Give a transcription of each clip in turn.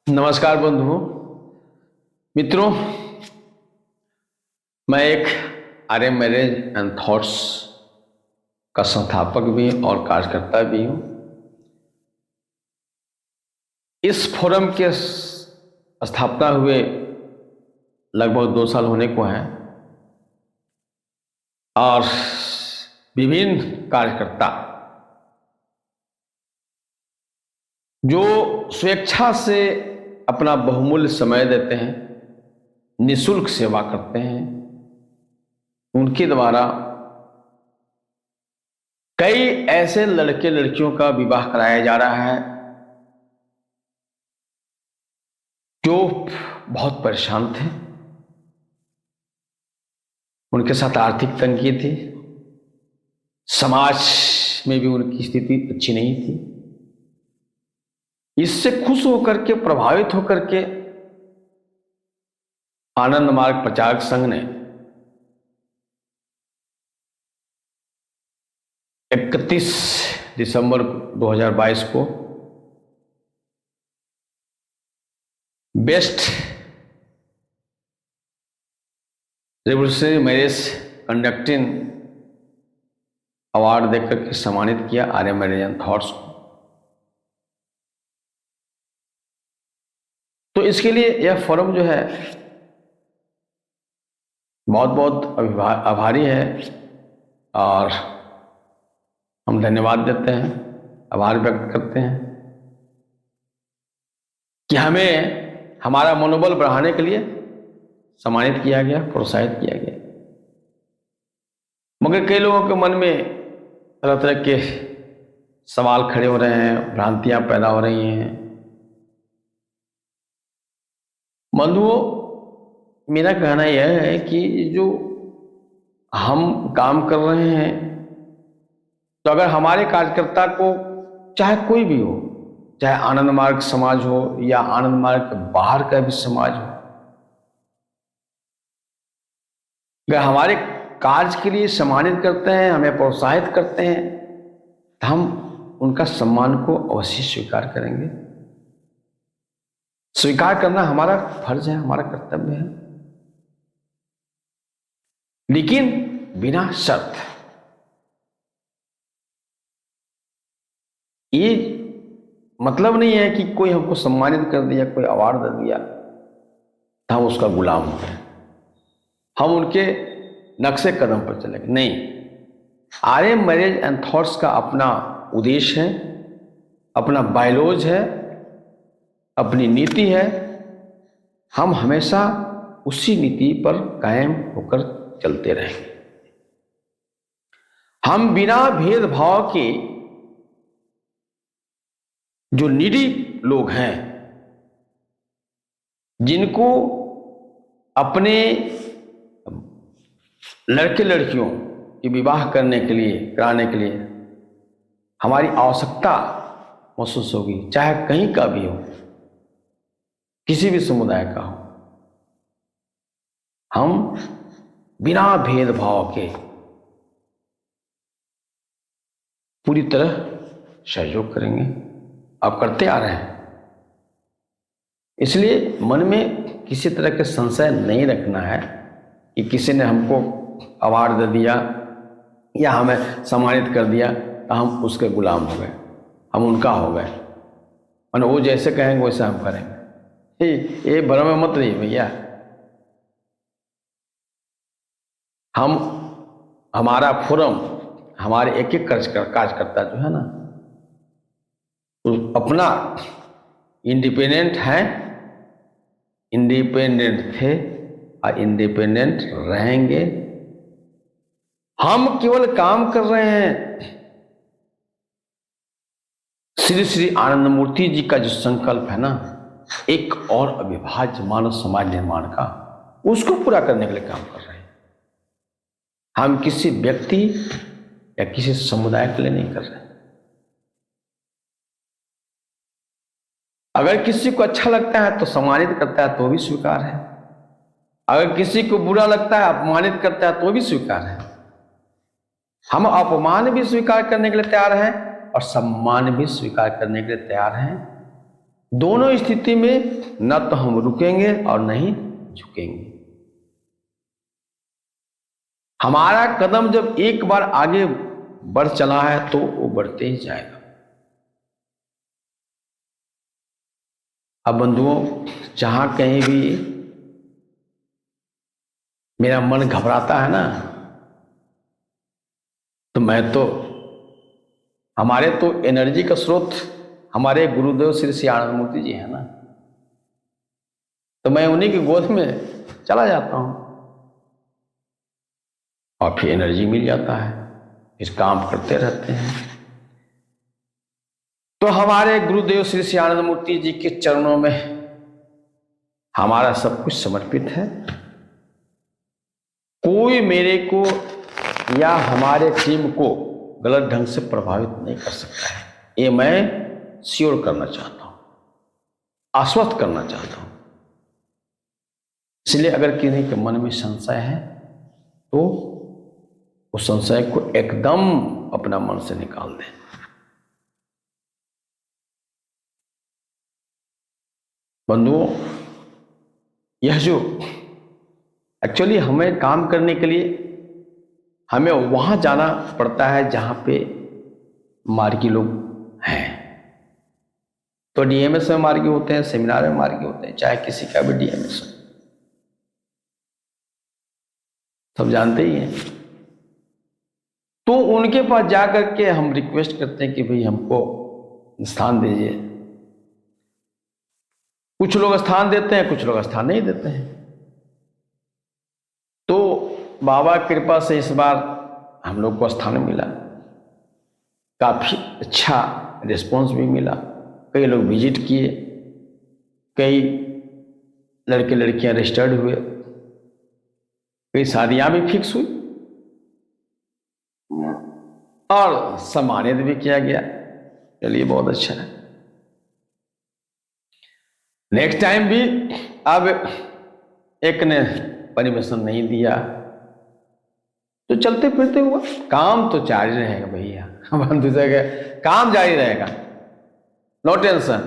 नमस्कार बंधुओं मित्रों। मैं एक आर्य मैरिज एंड थॉट्स का संस्थापक भी हूं और कार्यकर्ता भी हूं। इस फोरम के स्थापना हुए लगभग 2 साल होने को हैं और विभिन्न कार्यकर्ता जो स्वेच्छा से अपना बहुमूल्य समय देते हैं, निःशुल्क सेवा करते हैं, उनके द्वारा कई ऐसे लड़के लड़कियों का विवाह कराया जा रहा है जो बहुत परेशान थे। उनके साथ आर्थिक तंगी थी, समाज में भी उनकी स्थिति अच्छी नहीं थी। इससे खुश होकर के, प्रभावित होकर के आनंद मार्ग प्रचारक संघ ने 31 दिसंबर 2022 को best revolutionary marriage conducting award देकर के सम्मानित किया आर्य मैरिज एंड थॉट्स को। तो इसके लिए यह फोरम जो है बहुत बहुत आभारी है और हम धन्यवाद देते हैं, आभार व्यक्त करते हैं कि हमें हमारा मनोबल बढ़ाने के लिए सम्मानित किया गया, प्रोत्साहित किया गया। मगर कई लोगों के मन में तरह तरह के सवाल खड़े हो रहे हैं, भ्रांतियां पैदा हो रही हैं। बंधुओं, मेरा कहना यह है कि जो हम काम कर रहे हैं, तो अगर हमारे कार्यकर्ता को, चाहे कोई भी हो, चाहे आनंद मार्ग समाज हो या आनंद मार्ग के बाहर का भी समाज हो, अगर हमारे कार्य के लिए सम्मानित करते हैं, हमें प्रोत्साहित करते हैं, तो हम उनका सम्मान को अवश्य स्वीकार करेंगे। स्वीकार करना हमारा फर्ज है, हमारा कर्तव्य है, लेकिन बिना शर्त। ये मतलब नहीं है कि कोई हमको सम्मानित कर दिया, कोई अवार्ड दे दिया तो हम उसका गुलाम हो गए, हम उनके नक्शे कदम पर चलेंगे। नहीं, आर्य मैरिज एंड थॉट्स का अपना उद्देश्य है, अपना बायलॉज है, अपनी नीति है। हम हमेशा उसी नीति पर कायम होकर चलते रहेंगे। हम बिना भेदभाव के जो नीडी लोग हैं, जिनको अपने लड़के लड़कियों की विवाह करने के लिए, कराने के लिए हमारी आवश्यकता महसूस होगी, चाहे कहीं का भी हो, किसी भी समुदाय का हो, हम बिना भेदभाव के पूरी तरह सहयोग करेंगे। आप करते आ रहे हैं, इसलिए मन में किसी तरह के संशय नहीं रखना है कि किसी ने हमको अवार्ड दे दिया या हमें सम्मानित कर दिया तो हम उसके गुलाम हो गए, हम उनका हो गए, और वो जैसे कहेंगे वैसे हम करेंगे। ये भ्रम में मत रहिए भैया। हमारा फोरम, हमारे एक एक कार्यकर्ता जो है ना, तो अपना इंडिपेंडेंट है, इंडिपेंडेंट थे और इंडिपेंडेंट रहेंगे। हम केवल काम कर रहे हैं श्री श्री आनंद मूर्ति जी का जो संकल्प है ना, एक और अविभाज्य मानव समाज निर्माण का, उसको पूरा करने के लिए काम कर रहे हैं। हम किसी व्यक्ति या किसी समुदाय के लिए नहीं कर रहे हैं। अगर किसी को अच्छा लगता है तो सम्मानित करता है तो भी स्वीकार है, अगर किसी को बुरा लगता है, अपमानित करता है तो भी स्वीकार है। हम अपमान भी स्वीकार करने के लिए तैयार हैं और सम्मान भी स्वीकार करने के लिए तैयार हैं। दोनों स्थिति में न तो हम रुकेंगे और नहीं झुकेंगे। हमारा कदम जब एक बार आगे बढ़ चला है तो वो बढ़ते ही जाएगा। अब बंधुओं, जहां कहीं भी मेरा मन घबराता है ना, तो मैं तो हमारे तो एनर्जी का स्रोत हमारे गुरुदेव श्री श्री आनंद मूर्ति जी है ना, तो मैं उन्हीं की गोद में चला जाता हूं और फिर एनर्जी मिल जाता है, इस काम करते रहते हैं। तो हमारे गुरुदेव श्री श्री आनंद मूर्ति जी के चरणों में हमारा सब कुछ समर्पित है। कोई मेरे को या हमारे टीम को गलत ढंग से प्रभावित नहीं कर सकता है, ये मैं श्योर करना चाहता हूं, आश्वस्त करना चाहता हूं। इसलिए अगर किसी के मन में संशय है तो उस संशय को एकदम अपना मन से निकाल दें। बंधुओं, यह जो एक्चुअली हमें काम करने के लिए हमें वहां जाना पड़ता है जहां पे मार्गी लोग हैं। तो डीएमएस में मार्गी होते हैं, सेमिनार में मार्गी होते हैं, चाहे किसी का भी डीएमएस हो, सब जानते ही हैं। तो उनके पास जाकर के हम रिक्वेस्ट करते हैं कि भाई हमको स्थान दीजिए। कुछ लोग स्थान देते हैं, कुछ लोग स्थान नहीं देते हैं। तो बाबा कृपा से इस बार हम लोग को स्थान मिला, काफी अच्छा रिस्पॉन्स भी मिला। कई लोग विजिट किए, कई लड़के लड़कियां रजिस्टर्ड हुए, कई शादियां भी फिक्स हुई और सम्मानित भी किया गया। चलिए, बहुत अच्छा है। नेक्स्ट टाइम भी अब एक ने परमिशन नहीं दिया तो चलते फिरते हुआ काम तो जारी रहेगा भैया, हम दूसरे के काम जारी रहेगा, नो टेंशन।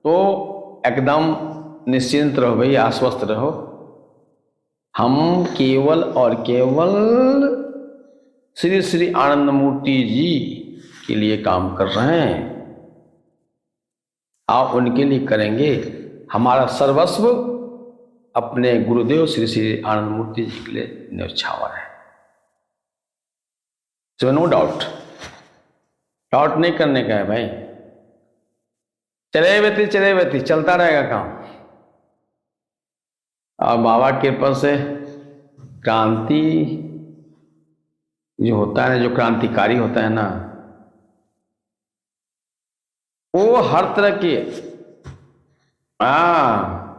तो एकदम निश्चिंत रहो भैया, आश्वस्त रहो। हम केवल और केवल श्री श्री आनंद मूर्ति जी के लिए काम कर रहे हैं, आप उनके लिए करेंगे। हमारा सर्वस्व अपने गुरुदेव श्री श्री आनंद मूर्ति जी के लिए न्यौछावर है। सो नो डाउट, डाउट नहीं करने का है भाई। चले बेती चलता रहेगा काम। और बाबा के कृपा से क्रांति जो होता है, जो क्रांतिकारी होता है ना, वो हर तरह के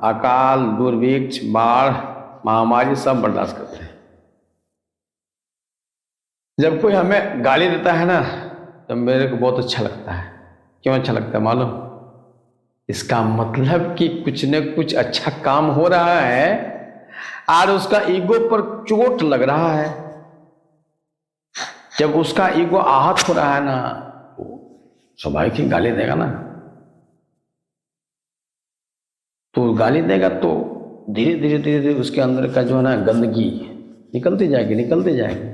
अकाल, दुर्भिक्ष, बाढ़, महामारी सब बर्दाश्त करते हैं। जब कोई हमें गाली देता है ना तो मेरे को बहुत अच्छा लगता है। क्यों अच्छा लगता है मालूम? इसका मतलब कि कुछ न कुछ अच्छा काम हो रहा है और उसका ईगो पर चोट लग रहा है। जब उसका ईगो आहत हो रहा है ना तो स्वाभाविक ही गाली देगा ना। तो गाली देगा तो धीरे धीरे धीरे धीरे उसके अंदर का जो है ना गंदगी निकलती जाएगी।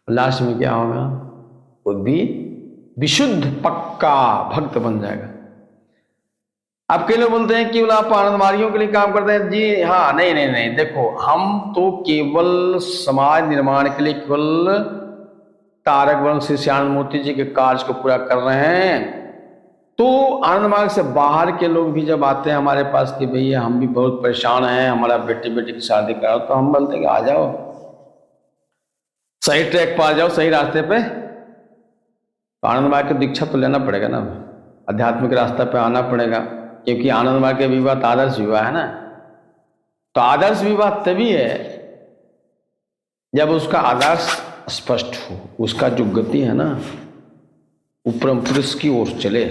लास्ट में क्या होगा? वो भी विशुद्ध पक्का भक्त बन जाएगा। अब कई लोग बोलते हैं कि आप आनंद मार्गियों के लिए काम करते हैं। जी हाँ, नहीं, देखो, हम तो केवल समाज निर्माण के लिए केवल तारक वंश श्री आनंद मूर्ति जी के कार्य को पूरा कर रहे हैं। तो आनंद मार्ग से बाहर के लोग भी जब आते हैं हमारे पास कि भैया हम भी बहुत परेशान हैं, हमारा बेटी की शादी कराओ, तो हम बोलते हैं कि आ जाओ, सही ट्रैक पर आ जाओ, सही रास्ते पे। तो आनंद मार्ग की दीक्षा तो लेना पड़ेगा ना, आध्यात्मिक रास्ता पे आना पड़ेगा, क्योंकि आनंद मार्ग के विवाह तो आदर्श विवाह है ना। तो आदर्श विवाह तभी है जब उसका आदर्श स्पष्ट हो, उसका जो गति है ना वो परम पुरुष की ओर चले।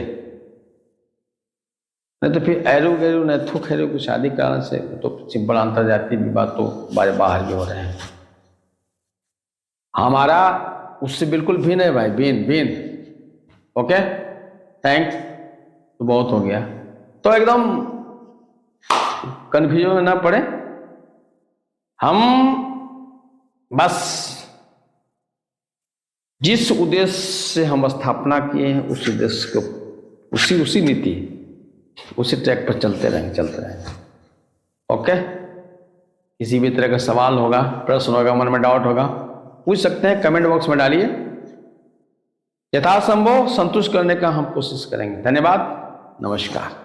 नहीं तो फिर एरू गैरू नैथो खैरू की शादी कराने से तो सिंपल अंतरजातीय विवाह तो बाहर भी हो रहे हैं। हमारा उससे बिल्कुल भिन्न है भाई, भिन्न। ओके, थैंक्स, तो बहुत हो गया। तो एकदम कंफ्यूजन में ना पड़े, हम बस जिस उद्देश्य से हम स्थापना किए हैं उस उद्देश्य को उसी नीति उसी ट्रैक पर चलते रहेंगे। ओके, किसी भी तरह का सवाल होगा, प्रश्न होगा, मन में डाउट होगा, पूछ सकते हैं, कमेंट बॉक्स में डालिए। यथासंभव संतुष्ट करने का हम कोशिश करेंगे। धन्यवाद, नमस्कार।